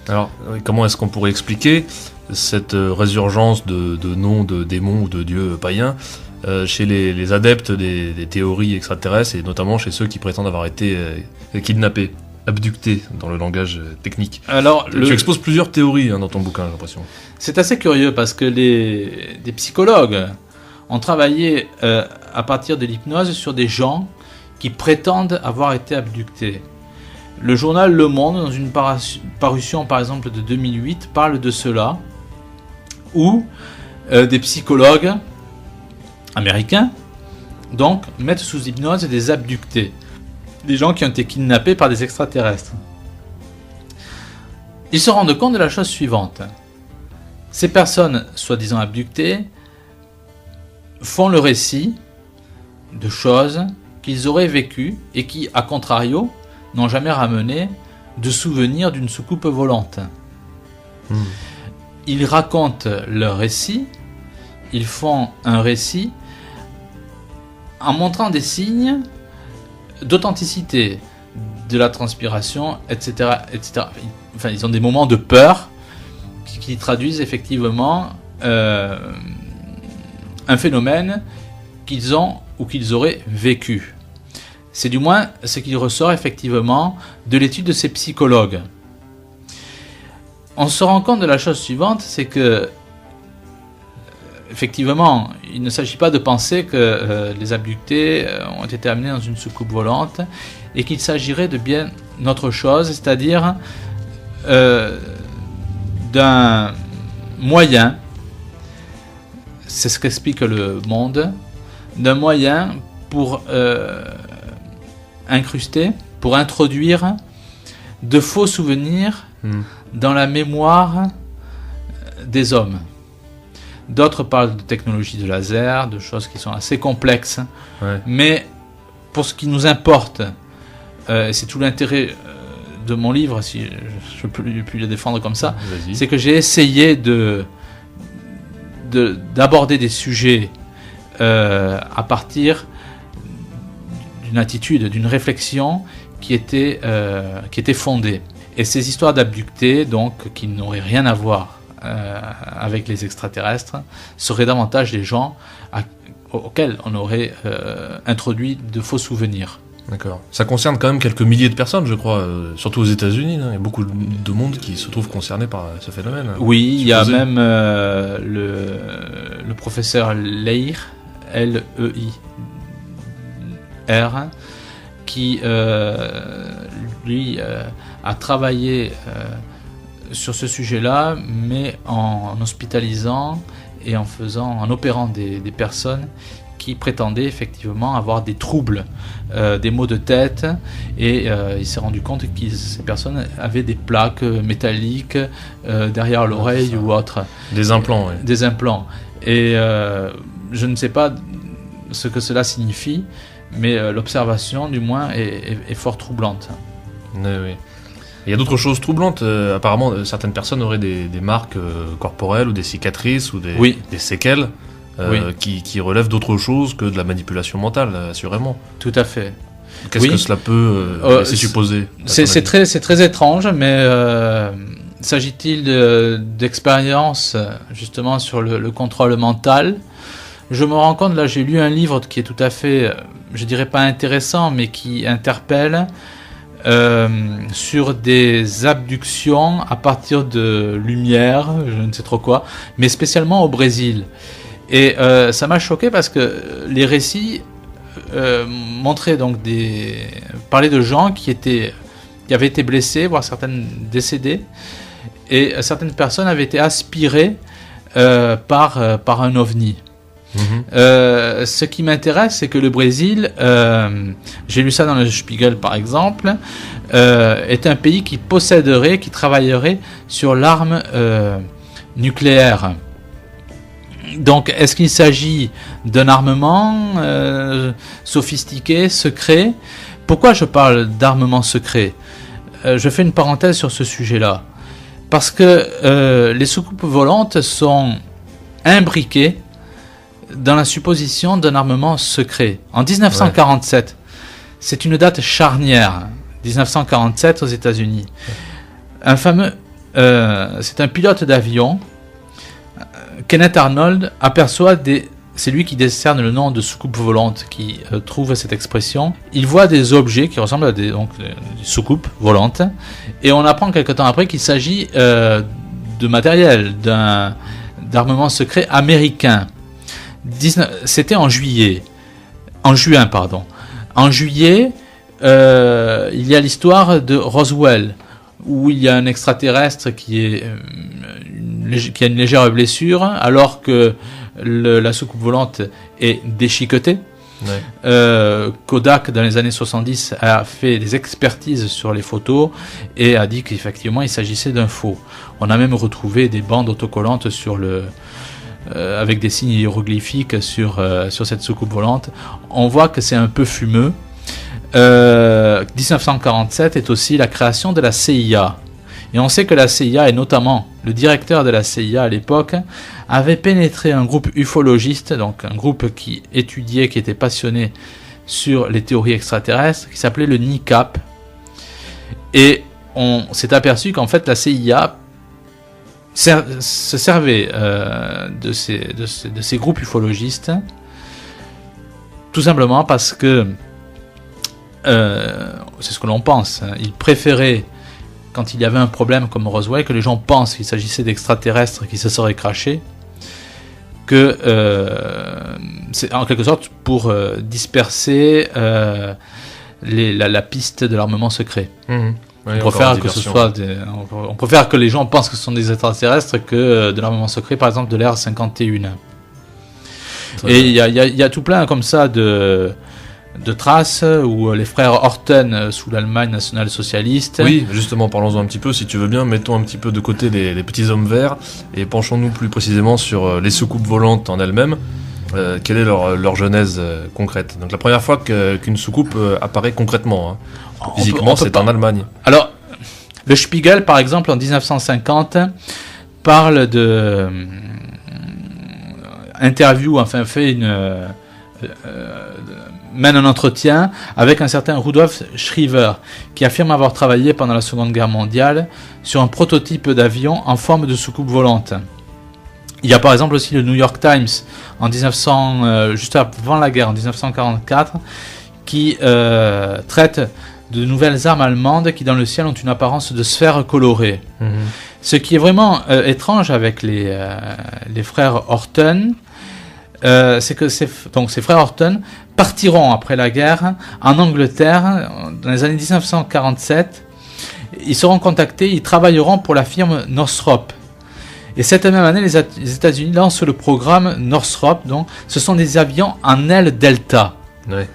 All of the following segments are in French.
Alors, comment est-ce qu'on pourrait expliquer cette résurgence de noms de démons ou de dieux païens chez les adeptes des théories extraterrestres, et notamment chez ceux qui prétendent avoir été kidnappés, abductés dans le langage technique? Alors, Tu exposes plusieurs théories dans ton bouquin, j'ai l'impression. c'est assez curieux parce que des psychologues ont travaillé à partir de l'hypnose sur des gens qui prétendent avoir été abductés. Le journal Le Monde, dans une parution par exemple de 2008, parle de cela, où des psychologues américains donc mettent sous hypnose des abductés, des gens qui ont été kidnappés par des extraterrestres. Ils se rendent compte de la chose suivante: ces personnes soi-disant abductées font le récit de choses qu'ils auraient vécues et qui, à contrario, n'ont jamais ramené de souvenirs d'une soucoupe volante. Ils racontent leur récit, ils font un récit en montrant des signes d'authenticité, de la transpiration, etc., etc. Enfin, ils ont des moments de peur qui traduisent effectivement un phénomène qu'ils ont ou qu'ils auraient vécu. C'est du moins ce qui ressort effectivement de l'étude de ces psychologues. On se rend compte de la chose suivante, c'est que effectivement, il ne s'agit pas de penser que les abductés ont été amenés dans une soucoupe volante, et qu'il s'agirait de bien autre chose, c'est-à-dire d'un moyen, c'est ce qu'explique Le Monde, d'un moyen pour incruster, pour introduire de faux souvenirs dans la mémoire des hommes. D'autres parlent de technologie de laser, de choses qui sont assez complexes. Ouais. Mais pour ce qui nous importe, c'est tout l'intérêt de mon livre, si je peux le défendre comme ça, Vas-y. c'est que j'ai essayé d'aborder des sujets à partir d'une attitude, d'une réflexion qui était fondée. Et ces histoires d'abductés, donc, qui n'auraient rien à voir avec les extraterrestres, seraient davantage des gens auxquels on aurait introduit de faux souvenirs. D'accord. Ça concerne quand même quelques milliers de personnes, je crois, surtout aux États-Unis. Il y a beaucoup de monde qui se trouve concerné par ce phénomène. Oui, il y a même le professeur Leir, L-E-I-R, qui lui a travaillé sur ce sujet-là, mais en hospitalisant et en opérant des personnes qui prétendaient effectivement avoir des troubles, des maux de tête, et il s'est rendu compte que ces personnes avaient des plaques métalliques derrière l'oreille ou autre. Des implants, oui. Des implants. Et je ne sais pas ce que cela signifie, mais l'observation, du moins, est fort troublante. Oui. Il y a d'autres choses troublantes. Apparemment, certaines personnes auraient des marques corporelles ou des cicatrices ou des séquelles qui relèvent d'autre chose que de la manipulation mentale, assurément. Tout à fait. Qu'est-ce que cela peut laisser supposer? C'est très étrange, mais s'agit-il d'expériences justement sur le contrôle mental? Je me rends compte, là j'ai lu un livre qui est tout à fait, je dirais pas intéressant, mais qui interpelle sur des abductions à partir de lumière, je ne sais trop quoi, mais spécialement au Brésil. Et ça m'a choqué parce que les récits montraient donc parlaient de gens qui avaient été blessés, voire certaines décédées, et certaines personnes avaient été aspirées par un ovni. Ce qui m'intéresse, c'est que le Brésil, j'ai lu ça dans le Spiegel par exemple, est un pays qui travaillerait sur l'arme nucléaire. Donc, est-ce qu'il s'agit d'un armement sophistiqué, secret? Pourquoi je parle d'armement secret? Je fais une parenthèse sur ce sujet-là. Parce que les soucoupes volantes sont imbriquées dans la supposition d'un armement secret. En 1947, c'est une date charnière, 1947 aux États-Unis. Un fameux c'est un pilote d'avion. Kenneth Arnold aperçoit c'est lui qui décerne le nom de soucoupe volante, qui trouve cette expression. Il voit des objets qui ressemblent à des soucoupes volantes, et on apprend quelque temps après qu'il s'agit de matériel, d'armement secret américain. C'était en juin. En juillet, il y a l'histoire de Roswell, où il y a un extraterrestre qui a une légère blessure, alors que la soucoupe volante est déchiquetée. Ouais. Kodak, dans les années 70, a fait des expertises sur les photos et a dit qu'effectivement il s'agissait d'un faux. On a même retrouvé des bandes autocollantes avec des signes hiéroglyphiques sur cette soucoupe volante. On voit que c'est un peu fumeux. 1947 est aussi la création de la CIA. Et on sait que la CIA, et notamment le directeur de la CIA à l'époque, avait pénétré un groupe ufologiste, donc un groupe qui étudiait, qui était passionné sur les théories extraterrestres, qui s'appelait le NICAP. Et on s'est aperçu qu'en fait la CIA se servait de ces groupes ufologistes, tout simplement parce que c'est ce que l'on pense. Ils préféraient, quand il y avait un problème comme Roswell, que les gens pensent qu'il s'agissait d'extraterrestres qui se seraient crashés, que c'est en quelque sorte pour disperser la piste de l'armement secret. Mmh. Ouais, on préfère que les gens pensent que ce sont des extraterrestres que de l'armement secret, par exemple de l'Air 51. Et il y a tout plein comme ça de traces où les frères Horten sous l'Allemagne nationale-socialiste. Oui, justement, parlons-en un petit peu, si tu veux bien, mettons un petit peu de côté les petits hommes verts et penchons-nous plus précisément sur les soucoupes volantes en elles-mêmes. Quelle est leur genèse concrète? Donc la première fois qu'une soucoupe apparaît concrètement, physiquement, c'est en Allemagne. Alors, le Spiegel, par exemple, en 1950, parle de mène un entretien avec un certain Rudolf Schriever, qui affirme avoir travaillé pendant la Seconde Guerre mondiale sur un prototype d'avion en forme de soucoupe volante. Il y a par exemple aussi le New York Times juste avant la guerre, en 1944, qui traite de nouvelles armes allemandes qui dans le ciel ont une apparence de sphères colorées. Mmh. Ce qui est vraiment étrange avec les frères Horten, c'est que ces frères Horten partiront après la guerre en Angleterre dans les années 1947. Ils seront contactés, ils travailleront pour la firme Northrop. Et cette même année, les États-Unis lancent le programme Northrop. Donc, ce sont des avions en aile delta. Ouais.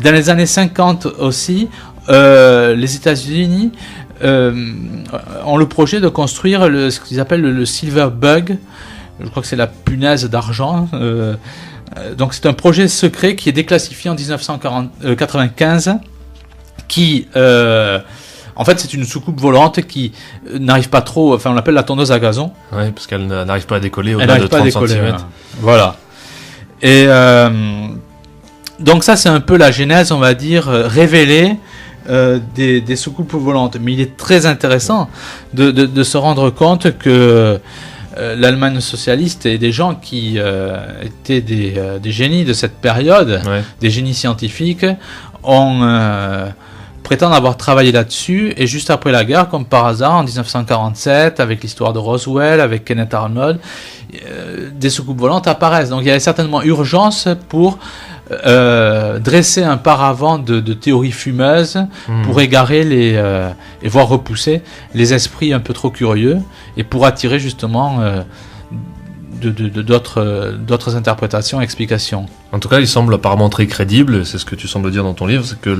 Dans les années 50 aussi, les États-Unis ont le projet de construire ce qu'ils appellent le Silver Bug. Je crois que c'est la punaise d'argent. Donc c'est un projet secret qui est déclassifié en 1995, qui en fait c'est une soucoupe volante qui n'arrive pas trop, enfin on l'appelle la tondeuse à gazon. Oui, parce qu'elle n'arrive pas à décoller au-delà de 30 cm. Voilà. Et donc ça c'est un peu la genèse, on va dire, révélée des soucoupes volantes. Mais il est très intéressant de se rendre compte que l'Allemagne socialiste et des gens qui étaient des génies de cette période, ouais, des génies scientifiques, prétendent avoir travaillé là-dessus, et juste après la guerre, comme par hasard, en 1947, avec l'histoire de Roswell, avec Kenneth Arnold, des soucoupes volantes apparaissent. Donc il y avait certainement urgence pour dresser un paravent de théories fumeuses pour égarer et voir repousser les esprits un peu trop curieux, et pour attirer justement d'autres interprétations, explications. En tout cas, il semble apparemment très crédible, c'est ce que tu sembles dire dans ton livre, c'est que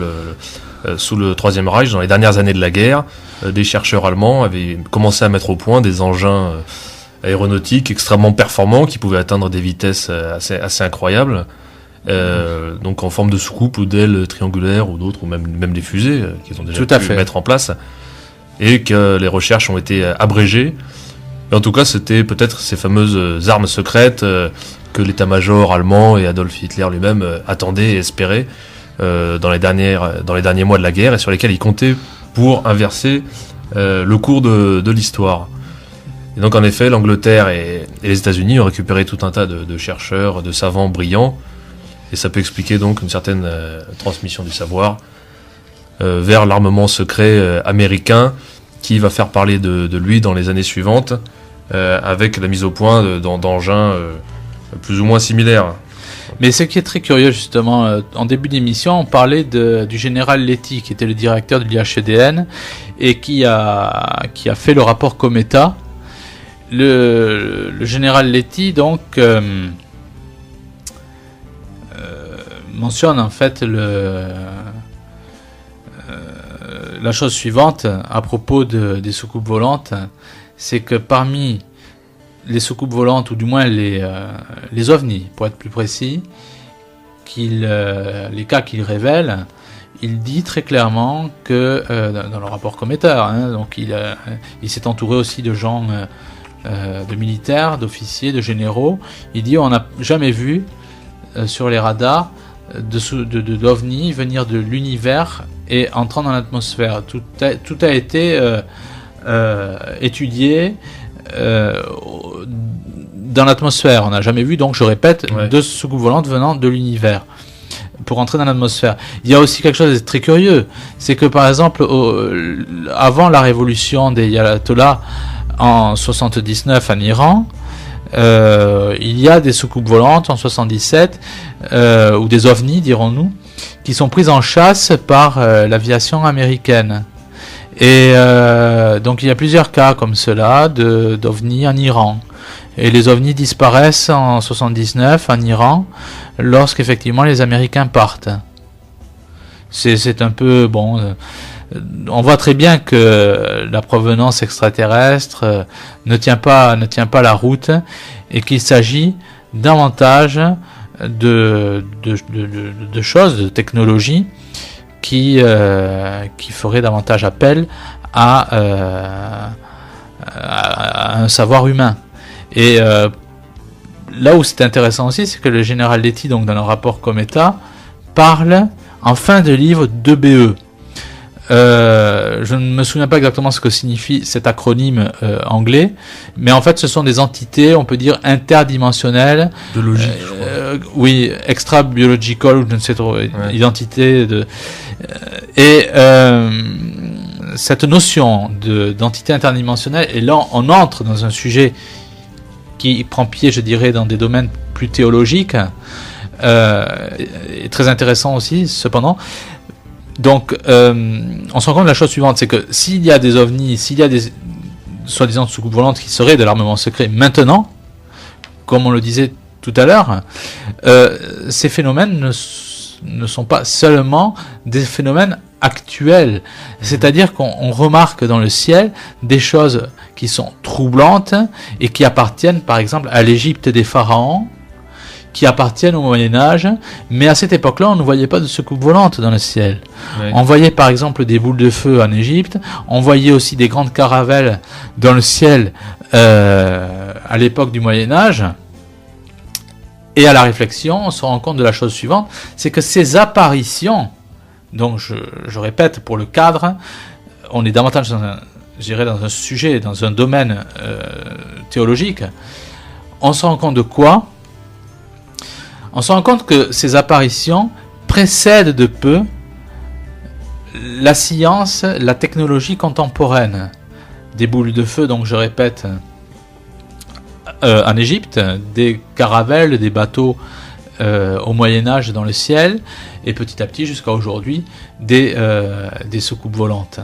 sous le Troisième Reich, dans les dernières années de la guerre, des chercheurs allemands avaient commencé à mettre au point des engins aéronautiques extrêmement performants qui pouvaient atteindre des vitesses assez incroyables. Donc en forme de soucoupe ou d'ailes triangulaires ou d'autres, ou même des fusées qu'ils ont déjà pu mettre en place, et que les recherches ont été abrégées. Et en tout cas, c'était peut-être ces fameuses armes secrètes que l'état-major allemand et Adolf Hitler lui-même attendaient et espéraient dans les derniers mois de la guerre, et sur lesquels ils comptaient pour inverser le cours de l'histoire. Et donc en effet, l'Angleterre et les États-Unis ont récupéré tout un tas de chercheurs, de savants brillants, et ça peut expliquer donc une certaine transmission du savoir vers l'armement secret américain qui va faire parler de lui dans les années suivantes, avec la mise au point d'engins plus ou moins similaires. Mais ce qui est très curieux justement, en début d'émission, on parlait du général Letty, qui était le directeur de l'IHEDN et qui a fait le rapport Cometa. Le général Letty donc mentionne en fait la chose suivante à propos des soucoupes volantes, c'est que parmi les soucoupes volantes, ou du moins les ovnis pour être plus précis, les cas qu'il révèle, il dit très clairement que dans le rapport Cometa, donc il s'est entouré aussi de gens, de militaires, d'officiers, de généraux. Il dit on n'a jamais vu sur les radars d'ovnis venir de l'univers et entrant dans l'atmosphère. Tout a été étudié dans l'atmosphère. On n'a jamais vu, donc je répète, de soucoupes volantes venant de l'univers pour entrer dans l'atmosphère. Il y a aussi quelque chose de très curieux, c'est que par exemple avant la révolution des ayatollahs en 79 en Iran, il y a des soucoupes volantes en 77 ou des ovnis dirons-nous, qui sont prises en chasse par l'aviation américaine. Et donc il y a plusieurs cas comme cela d'ovnis en Iran. Et les ovnis disparaissent en 79 en Iran lorsqu'effectivement les Américains partent. C'est un peu bon. On voit très bien que la provenance extraterrestre ne tient pas la route et qu'il s'agit davantage de choses, de technologies qui ferait davantage appel à un savoir humain. Et là où c'est intéressant aussi, c'est que le général Letty, donc dans le rapport Cometa, parle en fin de livre d'EBE. Je ne me souviens pas exactement ce que signifie cet acronyme anglais, mais en fait ce sont des entités, on peut dire interdimensionnelles, de logique, je crois. Oui, extra-biological, ou je ne sais trop, identité cette notion d'entité interdimensionnelle, et là on entre dans un sujet qui prend pied, je dirais, dans des domaines plus théologiques, et très intéressant aussi cependant. Donc, on se rend compte de la chose suivante, c'est que s'il y a des ovnis, s'il y a des soi-disant soucoupes volantes qui seraient de l'armement secret maintenant, comme on le disait tout à l'heure, ces phénomènes ne sont pas seulement des phénomènes actuels. C'est-à-dire qu'on remarque dans le ciel des choses qui sont troublantes et qui appartiennent par exemple à l'Égypte des pharaons, qui appartiennent au Moyen-Âge, mais à cette époque-là, on ne voyait pas de soucoupes volantes dans le ciel. Oui. On voyait par exemple des boules de feu en Égypte, on voyait aussi des grandes caravelles dans le ciel à l'époque du Moyen-Âge, et à la réflexion, on se rend compte de la chose suivante, c'est que ces apparitions, donc je répète pour le cadre, on est davantage dans un sujet, dans un domaine théologique, on se rend compte de quoi ? On se rend compte que ces apparitions précèdent de peu la science, la technologie contemporaine. Des boules de feu, donc je répète, en Égypte, des caravelles, des bateaux au Moyen-Âge dans le ciel, et petit à petit jusqu'à aujourd'hui, des soucoupes volantes.